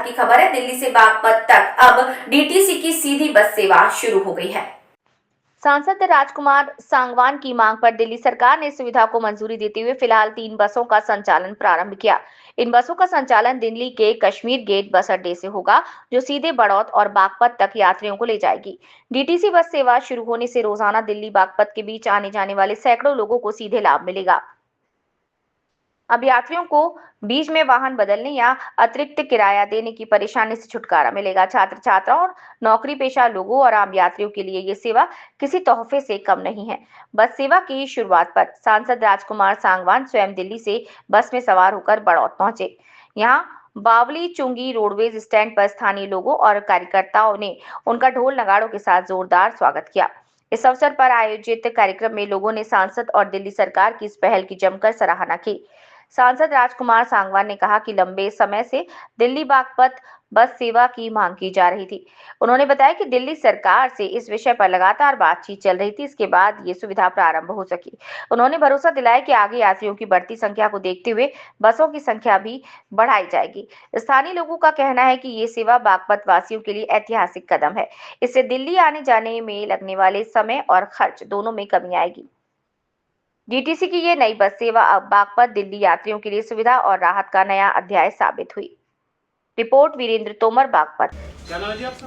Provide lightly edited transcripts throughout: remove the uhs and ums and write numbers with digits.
राहत की खबर है। दिल्ली से बागपत तक अब डीटीसी की सीधी बस सेवा शुरू हो गई है। सांसद राजकुमार सांगवान की मांग पर दिल्ली सरकार ने सुविधा को मंजूरी देते हुए फिलहाल 3 बसों का संचालन प्रारंभ किया। इन बसों का संचालन दिल्ली के कश्मीर गेट बस अड्डे से होगा, जो सीधे बड़ौत और बागपत तक यात्रियों को ले जाएगी। डीटीसी बस सेवा शुरू होने से रोजाना दिल्ली बागपत के बीच आने जाने वाले सैकड़ों लोगों को सीधे लाभ मिलेगा। अब यात्रियों को बीच में वाहन बदलने या अतिरिक्त किराया देने की परेशानी से छुटकारा मिलेगा। छात्र छात्राओं, नौकरी पेशा लोगों और आम यात्रियों के लिए ये सेवा किसी तोहफे से कम नहीं है। बस सेवा की शुरुआत पर सांसद राजकुमार सांगवान स्वयं दिल्ली से बस में सवार होकर बड़ौत पहुंचे। यहाँ बावली चुंगी रोडवेज स्टैंड पर स्थानीय लोगों और कार्यकर्ताओं ने उनका ढोल नगाड़ों के साथ जोरदार स्वागत किया। इस अवसर पर आयोजित कार्यक्रम में लोगों ने सांसद और दिल्ली सरकार की इस पहल की जमकर सराहना की। सांसद राजकुमार सांगवान ने कहा कि लंबे समय से दिल्ली बागपत बस सेवा की मांग की जा रही थी। उन्होंने बताया कि दिल्ली सरकार से इस विषय पर लगातार बातचीत चल रही थी, इसके बाद ये सुविधा प्रारंभ हो सकी। उन्होंने भरोसा दिलाया कि आगे यात्रियों की बढ़ती संख्या को देखते हुए बसों की संख्या भी बढ़ाई जाएगी। स्थानीय लोगों का कहना है कि ये सेवा बागपत वासियों के लिए ऐतिहासिक कदम है। इससे दिल्ली आने जाने में लगने वाले समय और खर्च दोनों में कमी आएगी। डीटीसी की ये नई बस सेवा अब बागपत दिल्ली यात्रियों के लिए सुविधा और राहत का नया अध्याय साबित हुई। रिपोर्ट वीरेंद्र तोमर, बागपत।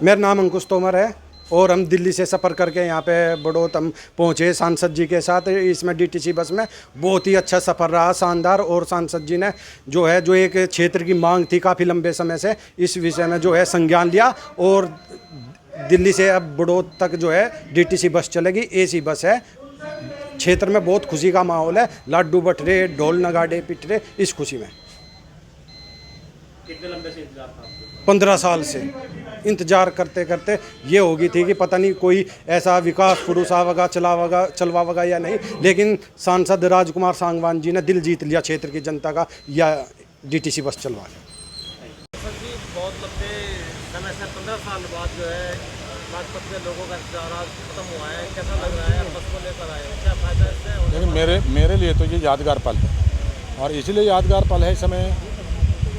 मेरा नाम अंकुश तोमर है और हम दिल्ली से सफ़र करके यहाँ पे बड़ौत हम पहुँचे सांसद जी के साथ। इसमें डीटीसी बस में बहुत ही अच्छा सफ़र रहा, शानदार। और सांसद जी ने जो एक क्षेत्र की मांग थी काफ़ी लंबे समय से, इस विषय में संज्ञान लिया और दिल्ली से अब बड़ौत तक डीटीसी बस चलेगी। एसी बस है। क्षेत्र में बहुत खुशी का माहौल है। लड्डू बटरे, ढोल नगाड़े पिट रहे इस खुशी में। कितने लंबे से इंतजार था आपको? 15 साल से इंतजार करते करते ये होगी थी कि पता नहीं कोई ऐसा विकास पुरुष आवेगा चलवावेगा या नहीं, लेकिन सांसद राजकुमार सांगवान जी ने दिल जीत लिया क्षेत्र की जनता का, या डीटीसी बस चलवा ली। जी बहुत लंबे समय से 15 साल बाद बागपत के लोगों का इंतजार खत्म हुआ है। कैसा लग रहा है? बस को लेकर आए, क्या फायदा इससे? लेकिन मेरे लिए तो ये यादगार पल है, और इसलिए यादगार पल है, इस समय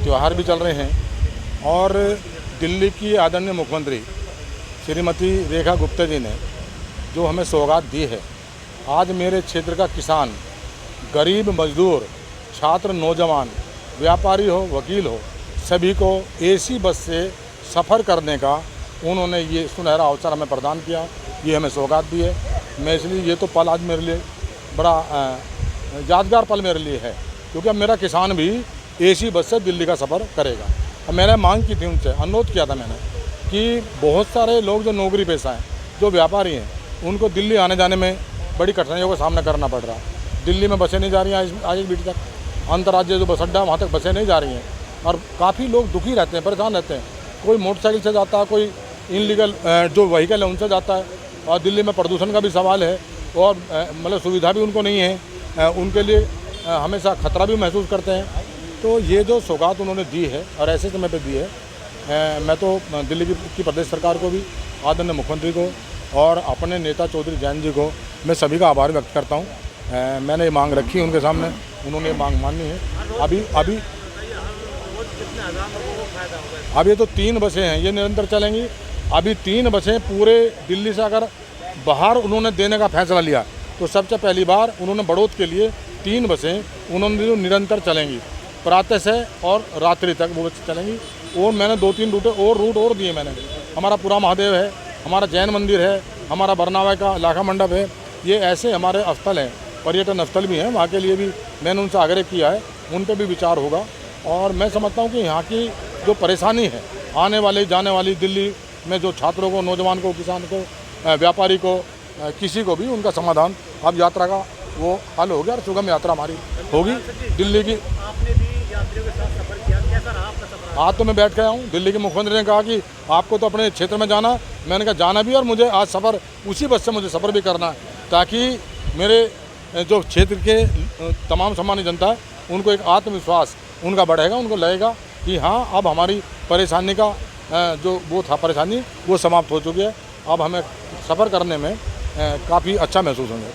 त्यौहार भी चल रहे हैं और दिल्ली की आदरणीय मुख्यमंत्री श्रीमती रेखा गुप्ता जी ने जो हमें सौगात दी है, आज मेरे क्षेत्र का किसान, गरीब मजदूर, छात्र, नौजवान, व्यापारी हो, वकील हो, सभी को एसी बस से सफ़र करने का उन्होंने ये सुनहरा अवसर हमें प्रदान किया, ये हमें सौगात दी है। मैं इसलिए ये तो पल आज मेरे लिए बड़ा यादगार पल मेरे लिए है, क्योंकि अब मेरा किसान भी एसी बस से दिल्ली का सफ़र करेगा। अब मैंने मांग की थी उनसे, अनुरोध किया था मैंने कि बहुत सारे लोग जो नौकरी पेशा हैं, जो व्यापारी हैं, उनको दिल्ली आने जाने में बड़ी कठिनाइयों का सामना करना पड़ रहा है। दिल्ली में बसें नहीं जा रही हैं आज बीटी तक, अंतर्राज्यीय जो बस अड्डा वहाँ तक बसें नहीं जा रही हैं और काफ़ी लोग दुखी रहते हैं, परेशान रहते हैं। कोई मोटरसाइकिल से जाता है, कोई इनलीगल जो व्हीकल है उनसे जाता है, और दिल्ली में प्रदूषण का भी सवाल है और मतलब सुविधा भी उनको नहीं है, उनके लिए हमेशा खतरा भी महसूस करते हैं। तो ये जो सौगात उन्होंने दी है और ऐसे समय पे दी है, मैं तो दिल्ली की प्रदेश सरकार को भी, आदरणीय मुख्यमंत्री को और अपने नेता चौधरी जैन जी को मैं सभी का आभार व्यक्त करता हूँ। मैंने ये मांग रखी उनके सामने, उन्होंने ये मांग मानी है। अब ये तो 3 बसें हैं, ये निरंतर चलेंगी। अभी 3 बसें पूरे दिल्ली से अगर बाहर उन्होंने देने का फैसला लिया, तो सबसे पहली बार उन्होंने बड़ौत के लिए 3 बसें उन्होंने जो निरंतर चलेंगी, प्रातः से और रात्रि तक वो बसें चलेंगी। और मैंने 2-3 रूट और दिए मैंने। हमारा पूरा महादेव है, हमारा जैन मंदिर है, हमारा बरनावा का लाखा मंडप है, ये ऐसे हमारे स्थल हैं, पर्यटन स्थल भी हैं। वहाँ के लिए भी मैंने उनसे आग्रह किया है, उन पर भी विचार होगा। और मैं समझता हूँ कि यहाँ की जो परेशानी है, आने वाली जाने वाली दिल्ली में जो छात्रों को, नौजवान को, किसान को, व्यापारी को, किसी को भी उनका समाधान अब यात्रा का वो हल हो गया और सुगम यात्रा हमारी होगी दिल्ली की। आपने भी यात्रियों के साथ सफर किया, कैसा रहा आपका सफर? आज तो मैं बैठ के आया हूँ। दिल्ली के मुख्यमंत्री ने कहा कि आपको तो अपने क्षेत्र में जाना, मैंने कहा जाना भी, और मुझे आज सफ़र उसी बस से मुझे सफ़र भी करना है, ताकि मेरे जो क्षेत्र के तमाम सामान्य जनता है उनको एक आत्मविश्वास उनका बढ़ेगा, उनको लगेगा कि हाँ अब हमारी परेशानी का जो वो था परेशानी वो समाप्त हो चुकी है, अब हमें सफ़र करने में काफ़ी अच्छा महसूस होंगे।